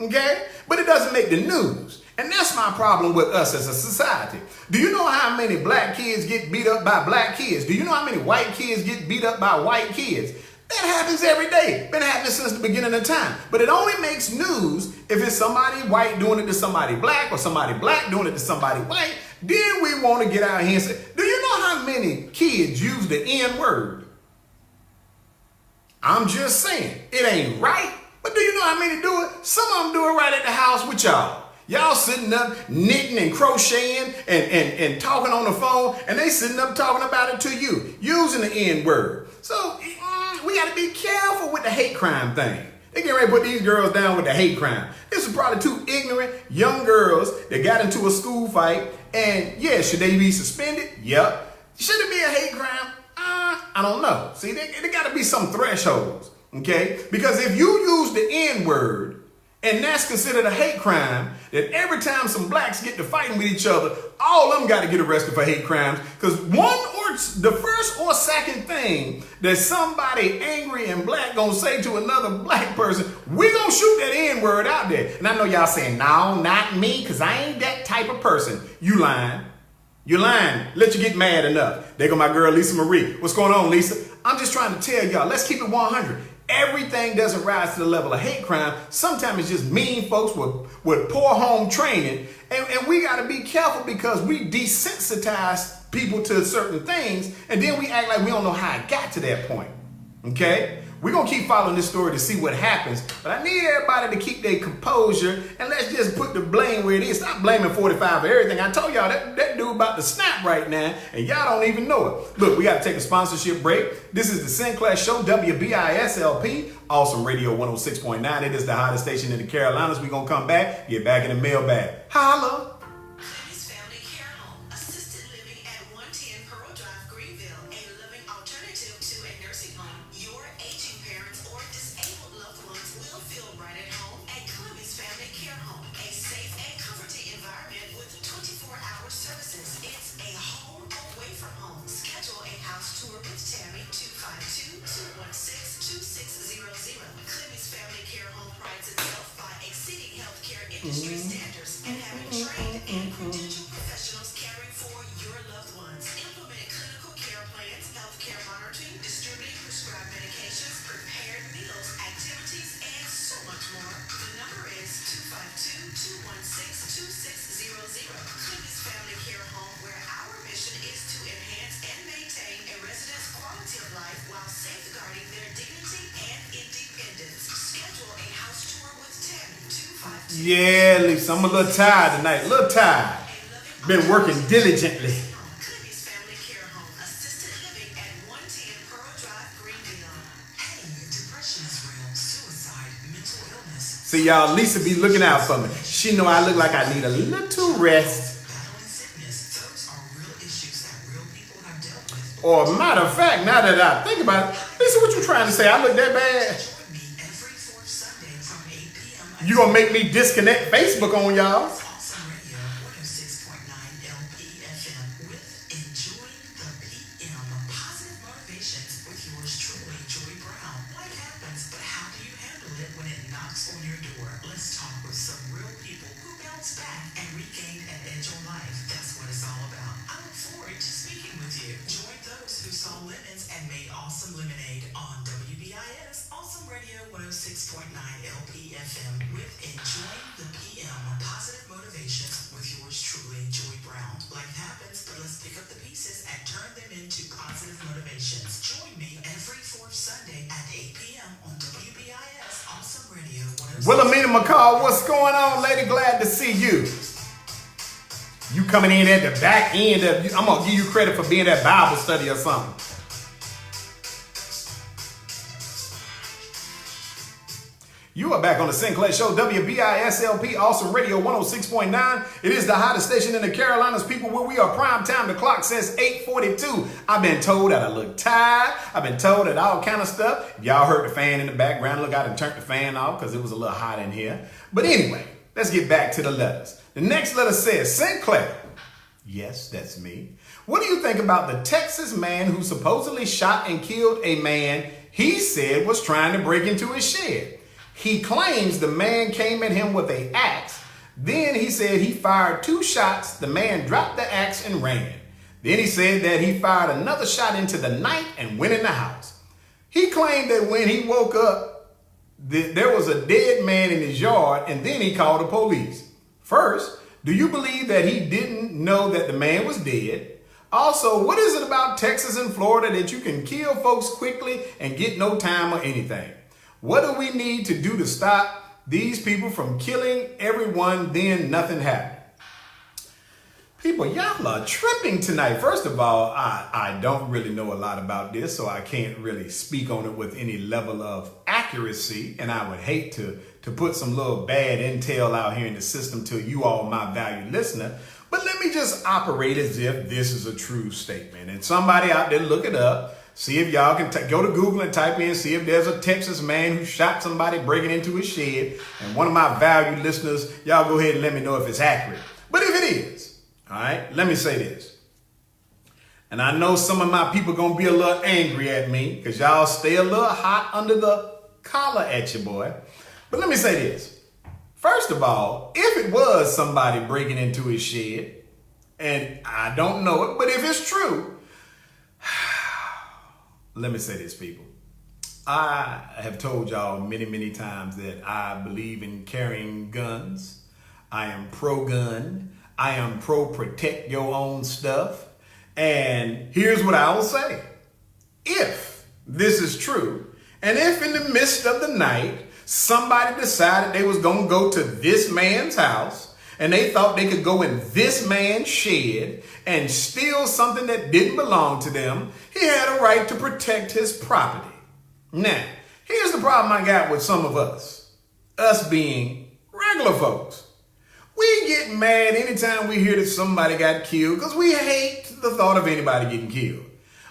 okay? But it doesn't make the news. And that's my problem with us as a society. Do you know how many black kids get beat up by black kids? Do you know how many white kids get beat up by white kids? That happens every day. Been happening since the beginning of time. But it only makes news if it's somebody white doing it to somebody black or somebody black doing it to somebody white. Then we want to get out here and say, do you know how many kids use the N-word? I'm just saying, it ain't right. But do you know how many do it? Some of them do it right at the house with y'all. Y'all sitting up knitting and crocheting and talking on the phone, and they sitting up talking about it to you, using the N-word. So we got to be careful with the hate crime thing. They get ready to put these girls down with the hate crime. This is probably two ignorant young girls that got into a school fight, and yeah, should they be suspended? Yep. Should it be a hate crime? I don't know. See, there got to be some thresholds, okay? Because if you use the N-word, and that's considered a hate crime, that every time some blacks get to fighting with each other, all of them got to get arrested for hate crimes. Because the first or second thing that somebody angry and black gonna say to another black person, we gonna shoot that N-word out there. And I know y'all saying, no, not me, because I ain't that type of person. You lying. You're lying. Let you get mad enough. There go my girl, Lisa Marie. What's going on, Lisa? I'm just trying to tell y'all, let's keep it 100. Everything doesn't rise to the level of hate crime. Sometimes it's just mean folks with poor home training. And we got to be careful because we desensitize people to certain things. And then we act like we don't know how it got to that point. Okay? We're going to keep following this story to see what happens. But I need everybody to keep their composure. And let's just put the blame where it is. Stop blaming 45 for everything. I told y'all that dude about to snap right now. And y'all don't even know it. Look, we got to take a sponsorship break. This is the Sinclair Show, WBISLP. Awesome Radio 106.9. It is the hottest station in the Carolinas. We're going to come back, get back in the mailbag. Holla. Clemens Family Care Home, assisted living at 110 Pearl Drive, Greenville, a living alternative to a nursing home. Your aging parents or disabled loved ones will feel right at home at Clemens Family Care Home, a safe and comforting environment with 24-hour services. It's a home away from home. Schedule a house tour industry standards and having trained and credentialed professionals caring for your loved ones. Implement clinical care plans, healthcare monitoring, distributing prescribed medications, prepared meals, activities, and so much more. The number is 252-216-2600. Clinic's Family Care Home, where our mission is to enhance and maintain a resident's quality of life while safeguarding their dignity and independence. Schedule a house tour with Tammy. 252. Yeah, Lisa, I'm a little tired tonight. A little tired. Been working diligently. Clinic's Family Care Home, assisted living at 110 Pearl Drive, Greendale. Hey, depression is real. Suicide, mental illness. See, y'all, Lisa be looking out for me. She know I look like I need a little rest. Battling sickness, those are real issues that real people have dealt with. Or matter of fact, now that I think about it, Lisa, what you trying to say? I look that bad? Join me every fourth Sunday from 8 p.m. You gonna make me disconnect Facebook on y'all? Awesome Radio 106.9 LPFM with Enjoying the PM. Positive motivations with yours truly, Joy Brown. Life happens, but how do you handle it when it knocks on your door? Let's talk with some real people who bounced back and regained an edge on life. That's what it's all about. I look forward to speaking with you. Join those who saw lemons and made awesome lemonade on WBIS Awesome Radio 106.9 LPFM with Enjoying the PM. Positive motivations with yours truly, Joy Brown. Life happens, but let's pick up the pieces and turn them into positive motivations. Join me every fourth Sunday at 8 p.m. on WBIS Awesome Radio 106.9. Wilhelmina McCall, what's going on, lady? Glad to see you. You coming in at the back end of, I'm gonna give you credit for being at Bible study or something. You are back on the Sinclair Show, WBISLP, Awesome Radio 106.9. It is the hottest station in the Carolinas, people, where we are prime time. The clock says 8:42. I've been told that I look tired. I've been told that all kind of stuff. If y'all heard the fan in the background, look, I done turned the fan off because it was a little hot in here. But anyway, let's get back to the letters. The next letter says, Sinclair. Yes, that's me. What do you think about the Texas man who supposedly shot and killed a man he said was trying to break into his shed? He claims the man came at him with an axe. Then he said he fired 2 shots. The man dropped the axe and ran. Then he said that he fired another shot into the night and went in the house. He claimed that when he woke up, there was a dead man in his yard, and then he called the police. First, do you believe that he didn't know that the man was dead? Also, what is it about Texas and Florida that you can kill folks quickly and get no time or anything? What do we need to do to stop these people from killing everyone, then nothing happened? People, y'all are tripping tonight. First of all, I don't really know a lot about this, so I can't really speak on it with any level of accuracy, and I would hate to put some little bad intel out here in the system to you all, my valued listener. But let me just operate as if this is a true statement. And somebody out there, look it up. See if y'all can go to Google and type in, see if there's a Texas man who shot somebody breaking into his shed. And one of my valued listeners, y'all go ahead and let me know if it's accurate. But if it is, all right, let me say this. And I know some of my people going to be a little angry at me because y'all stay a little hot under the collar at you, boy. But let me say this. First of all, if it was somebody breaking into his shed, and I don't know it, but if it's true, let me say this, people. I have told y'all many, many times that I believe in carrying guns. I am pro-gun. I am pro-protect your own stuff. And here's what I will say. If this is true, and if in the midst of the night, somebody decided they was going to go to this man's house, and they thought they could go in this man's shed and steal something that didn't belong to them, he had a right to protect his property. Now, here's the problem I got with some of us being regular folks. We get mad anytime we hear that somebody got killed because we hate the thought of anybody getting killed.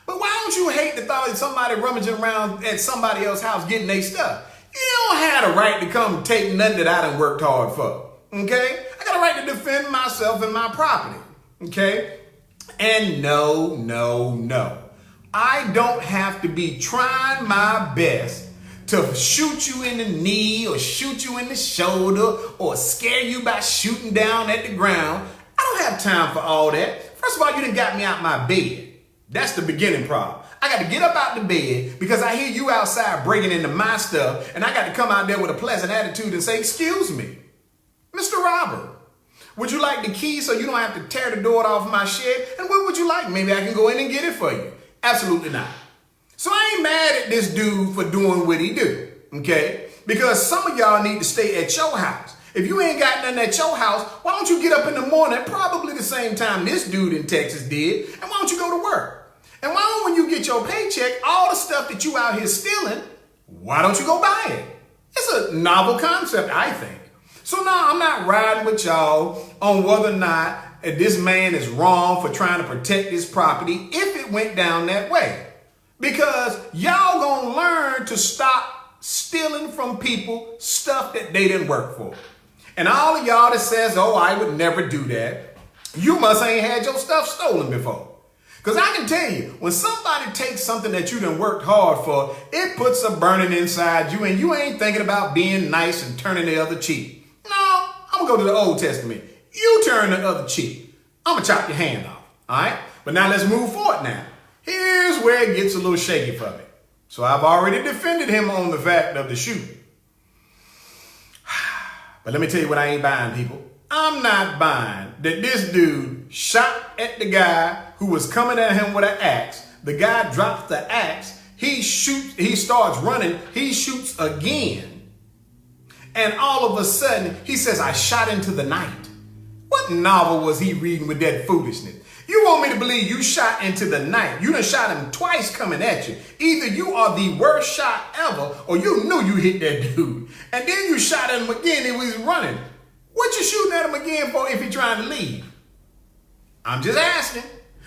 But why don't you hate the thought of somebody rummaging around at somebody else's house getting their stuff? You don't have the right to come take nothing that I done worked hard for, okay? I got a right to defend myself and my property, okay? And no. I don't have to be trying my best to to shoot you in the knee or shoot you in the shoulder or scare you by shooting down at the ground. I don't have time for all that. First of all, you done got me out my bed. That's the beginning problem. I got to get up out the bed because I hear you outside breaking into my stuff, and I got to come out there with a pleasant attitude and say, excuse me, Mr. Robert, would you like the key so you don't have to tear the door off my shed? And what would you like? Maybe I can go in and get it for you. Absolutely not. So I ain't mad at this dude for doing what he do, okay? Because some of y'all need to stay at your house. If you ain't got nothing at your house, why don't you get up in the morning, probably the same time this dude in Texas did, and why don't you go to work? And why don't, when you get your paycheck, all the stuff that you out here stealing, why don't you go buy it? It's a novel concept, I think. So now I'm not riding with y'all on whether or not this man is wrong for trying to protect his property if it went down that way. Because y'all gonna learn to stop stealing from people stuff that they didn't work for. And all of y'all that says, oh, I would never do that, you must ain't had your stuff stolen before. Because I can tell you, when somebody takes something that you done worked hard for, it puts a burning inside you and you ain't thinking about being nice and turning the other cheek. No, I'm going to go to the Old Testament. You turn the other cheek. I'm going to chop your hand off. All right? But now let's move forward now. Here's where it gets a little shaky for me. So I've already defended him on the fact of the shooting. But let me tell you what I ain't buying, people. I'm not buying that this dude shot at the guy who was coming at him with an axe. The guy drops the axe. He shoots. He starts running. He shoots again. And all of a sudden, he says, I shot into the night. What novel was he reading with that foolishness? You want me to believe you shot into the night? You done shot him twice coming at you. Either you are the worst shot ever, or you knew you hit that dude. And then you shot at him again and he was running. What you shooting at him again for if he trying to leave? I'm just asking.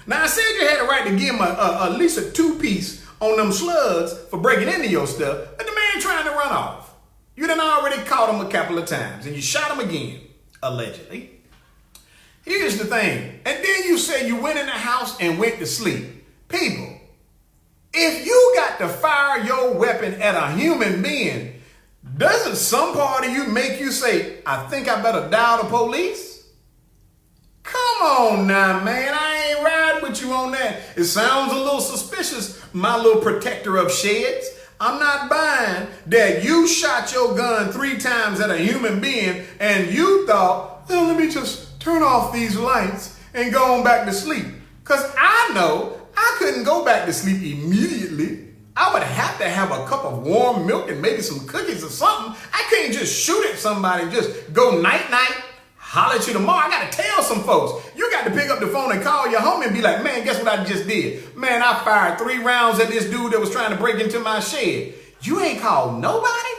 Now, I said you had a right to give him at least a 2-piece on them slugs for breaking into your stuff, but the man trying to run off. You done already caught him a couple of times, and you shot him again, allegedly. Here's the thing. And then you say you went in the house and went to sleep. People, if you got to fire your weapon at a human being, doesn't some part of you make you say, I think I better dial the police? Come on now, man. I ain't riding with you on that. It sounds a little suspicious, my little protector of sheds. I'm not buying that you shot your gun 3 times at a human being and you thought, well, let me just turn off these lights and go on back to sleep. Because I know I couldn't go back to sleep immediately. I would have to have a cup of warm milk and maybe some cookies or something. I can't just shoot at somebody and just go night-night, holler at you tomorrow. I got to tell some folks. You got to pick up the phone and call your homie and be like, man, guess what I just did? Man, I fired 3 rounds at this dude that was trying to break into my shed. You ain't called nobody?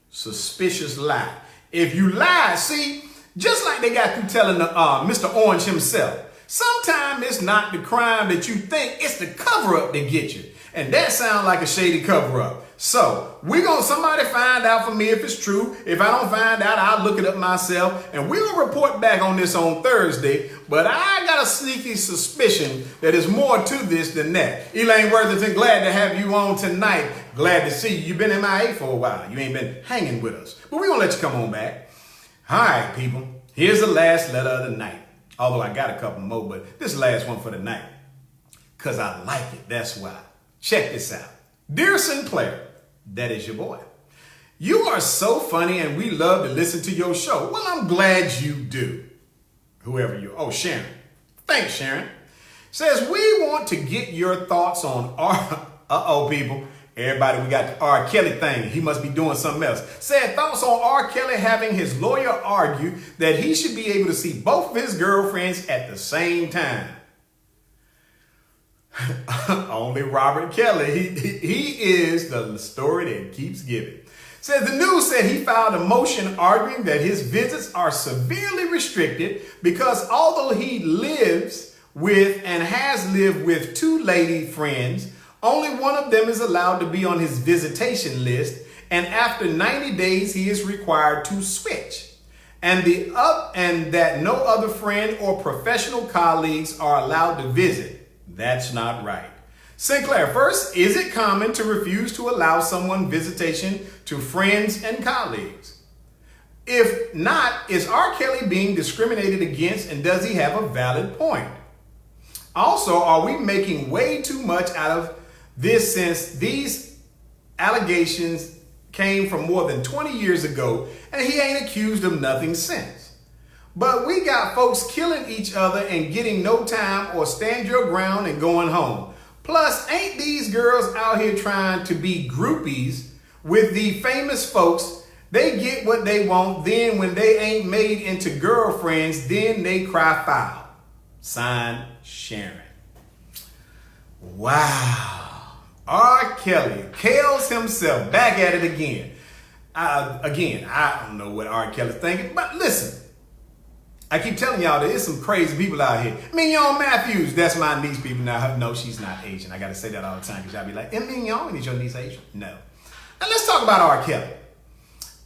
Suspicious lie. If you lie, see, just like they got through telling Mr. Orange himself, sometimes it's not the crime that you think, it's the cover-up that gets you. And that sounds like a shady cover-up. So somebody find out for me if it's true. If I don't find out, I'll look it up myself. And we'll report back on this on Thursday. But I got a sneaky suspicion that there's more to this than that. Elaine Worthington, glad to have you on tonight. Glad to see you. You've been MIA for a while. You ain't been hanging with us. But we're going to let you come on back. All right, people. Here's the last letter of the night. Although I got a couple more, but this last one for the night. Because I like it. That's why. Check this out. Dear Sinclair, that is your boy. You are so funny and we love to listen to your show. Well, I'm glad you do. Whoever you are. Oh, Sharon. Thanks, Sharon. Says, we want to get your thoughts on people. Everybody, we got the R. Kelly thing. He must be doing something else. Said thoughts on R. Kelly having his lawyer argue that he should be able to see both of his girlfriends at the same time. Only Robert Kelly. He is the story that keeps giving. Says the news said he filed a motion arguing that his visits are severely restricted because although he lives with and has lived with 2 lady friends, only one of them is allowed to be on his visitation list, and after 90 days, he is required to switch. And that no other friend or professional colleagues are allowed to visit. That's not right. Sinclair, first, is it common to refuse to allow someone visitation to friends and colleagues? If not, is R. Kelly being discriminated against, and does he have a valid point? Also, are we making way too much out of this since these allegations came from more than 20 years ago and he ain't accused of nothing since? But we got folks killing each other and getting no time or stand your ground and going home. Plus, ain't these girls out here trying to be groupies with the famous folks? They get what they want, then when they ain't made into girlfriends, then they cry foul. Signed, Sharon. Wow. R. Kelly kills himself back at it again. I don't know what R. Kelly's thinking, but listen. I keep telling y'all there's some crazy people out here. Mignon Matthews, that's my niece, people. Now, no, she's not Asian. I got to say that all the time because y'all be like, Mignon, is your niece Asian? No. Now, let's talk about R. Kelly.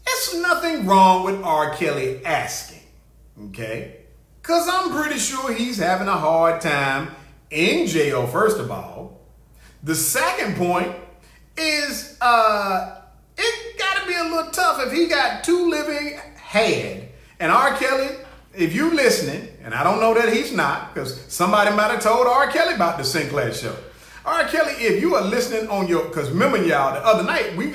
There's nothing wrong with R. Kelly asking, okay? Because I'm pretty sure he's having a hard time in jail, first of all. The second point is it got to be a little tough if he got two living head. And R. Kelly, if you listening, and I don't know that he's not, because somebody might have told R. Kelly about the Sinclair show. R. Kelly, if you are listening on your, because remember y'all, the other night we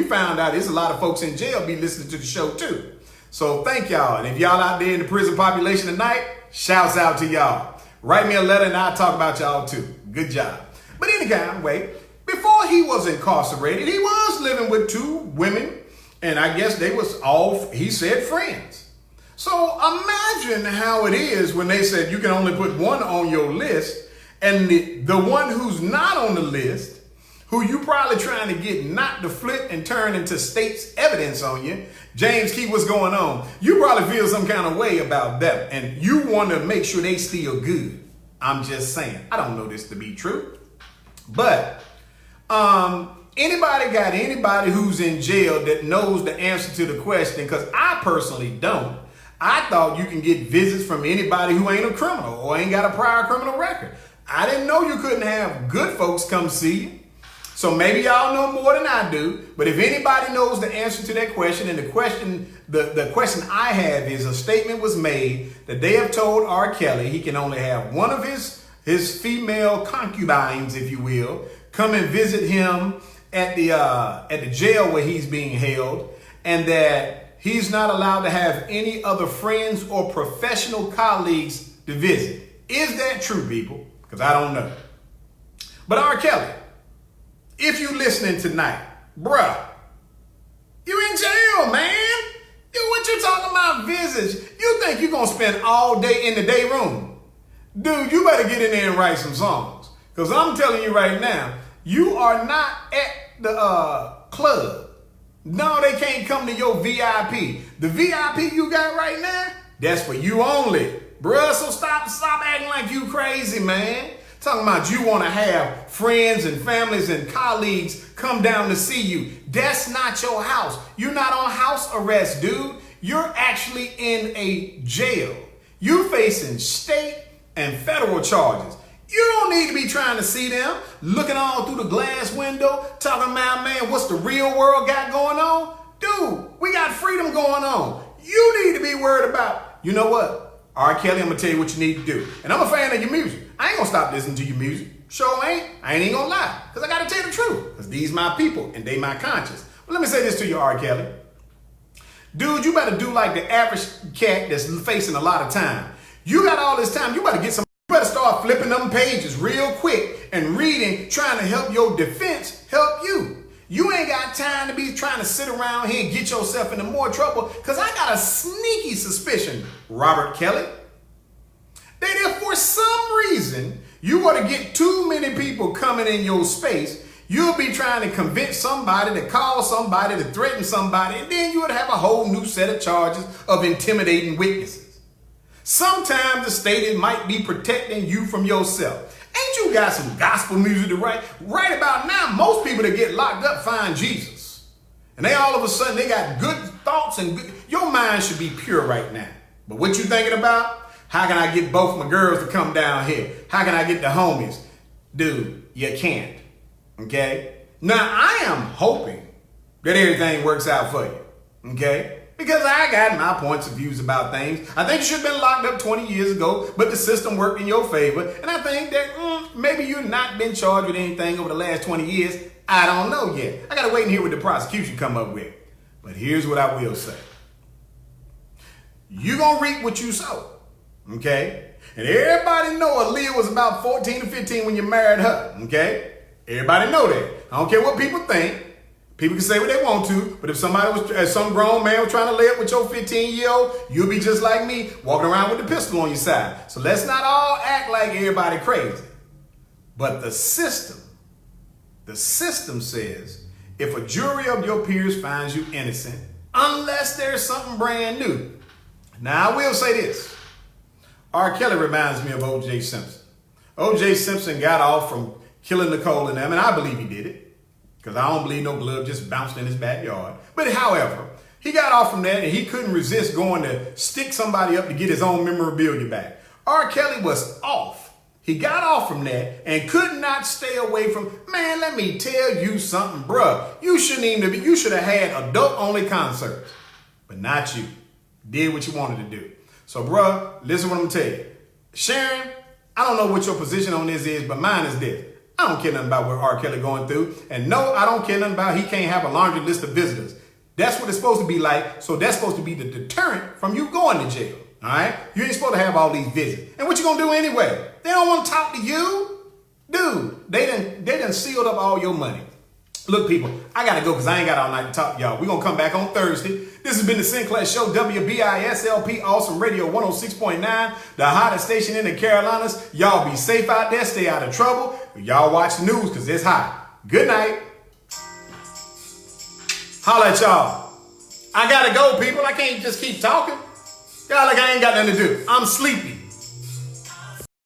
found out there's a lot of folks in jail be listening to the show too. So thank y'all. And if y'all out there in the prison population tonight, shouts out to y'all. Write me a letter and I'll talk about y'all too. Good job. But anyway, before he was incarcerated, he was living with two women, and I guess they was all, he said, friends. So imagine how it is when they said you can only put one on your list, and the one who's not on the list, who you probably trying to get not to flip and turn into state's evidence on you, James, keep what's going on. You probably feel some kind of way about them, and you want to make sure they still good. I'm just saying. I don't know this to be true. But anybody got anybody who's in jail that knows the answer to the question? Because I personally don't. I thought you can get visits from anybody who ain't a criminal or ain't got a prior criminal record. I didn't know you couldn't have good folks come see you. So maybe y'all know more than I do. But if anybody knows the answer to that question, and the question I have is, a statement was made that they have told R. Kelly he can only have one of his female concubines, if you will, come and visit him at the jail where he's being held, and that he's not allowed to have any other friends or professional colleagues to visit. Is that true, people? Because I don't know. But R. Kelly, if you listening tonight, bruh, you in jail, man. What you talking about visits? You think you're going to spend all day in the day room? Dude, you better get in there and write some songs. Because I'm telling you right now, you are not at the club. No, they can't come to your VIP. The VIP you got right now, that's for you only. Bruh, so stop acting like you crazy, man. Talking about you want to have friends and families and colleagues come down to see you. That's not your house. You're not on house arrest, dude. You're actually in a jail. You're facing state and federal charges. You don't need to be trying to see them, looking all through the glass window, talking about, man, what's the real world got going on? Dude, we got freedom going on. You need to be worried about, you know what? R. Kelly, I'm going to tell you what you need to do. And I'm a fan of your music. I ain't going to stop listening to your music. Sure ain't. I ain't going to lie. Because I got to tell you the truth. Because these my people and they my conscience. But let me say this to you, R. Kelly. Dude, you better do like the average cat that's facing a lot of time. You got all this time. You better start flipping them pages real quick and reading, trying to help your defense help you. You ain't got time to be trying to sit around here and get yourself into more trouble, because I got a sneaky suspicion, Robert Kelly, that if for some reason you were to get too many people coming in your space, you'll be trying to convince somebody, to call somebody, to threaten somebody, and then you would have a whole new set of charges of intimidating witnesses. Sometimes the state might be protecting you from yourself. Ain't you got some gospel music to write? Right about now, most people that get locked up find Jesus. And they all of a sudden, they got good thoughts and your mind should be pure right now. But what you thinking about? How can I get both my girls to come down here? How can I get the homies? Dude, You can't. Okay? Now, I am hoping that everything works out for you. Okay? Because I got my points of views about things. I think you should have been locked up 20 years ago, but the system worked in your favor. And I think that maybe you've not been charged with anything over the last 20 years. I don't know yet. I got to wait and hear what the prosecution come up with. But here's what I will say. You're going to reap what you sow. Okay? And everybody know Aaliyah was about 14 or 15 when you married her. Okay? Everybody know that. I don't care what people think. People can say what they want to, but if some grown man was trying to lay up with your 15-year-old, you'll be just like me, walking around with the pistol on your side. So let's not all act like everybody crazy. But the system says, if a jury of your peers finds you innocent, unless there's something brand new. Now, I will say this. R. Kelly reminds me of O.J. Simpson. O.J. Simpson got off from killing Nicole and them, and I believe he did it. Because I don't believe no blood just bounced in his backyard. But however, he got off from that and he couldn't resist going to stick somebody up to get his own memorabilia back. R. Kelly was off. He got off from that and could not stay away from, man, let me tell you something, bruh. You should have had adult-only concerts. But not you. Did what you wanted to do. So, bruh, listen what I'm going to tell you. Sharon, I don't know what your position on this is, but mine is this. I don't care nothing about what R. Kelly going through. And no, I don't care nothing about he can't have a laundry list of visitors. That's what it's supposed to be like. So that's supposed to be the deterrent from you going to jail. All right? You ain't supposed to have all these visits. And what you going to do anyway? They don't want to talk to you. Dude, they done sealed up all your money. Look, people, I got to go because I ain't got all night to talk to y'all. We're going to come back on Thursday. This has been the Sinclair Show, WBISLP, Awesome Radio 106.9, the hottest station in the Carolinas. Y'all be safe out there. Stay out of trouble. Y'all watch the news because it's hot. Good night. Holla at y'all. I got to go, people. I can't just keep talking. Y'all like I ain't got nothing to do. I'm sleepy.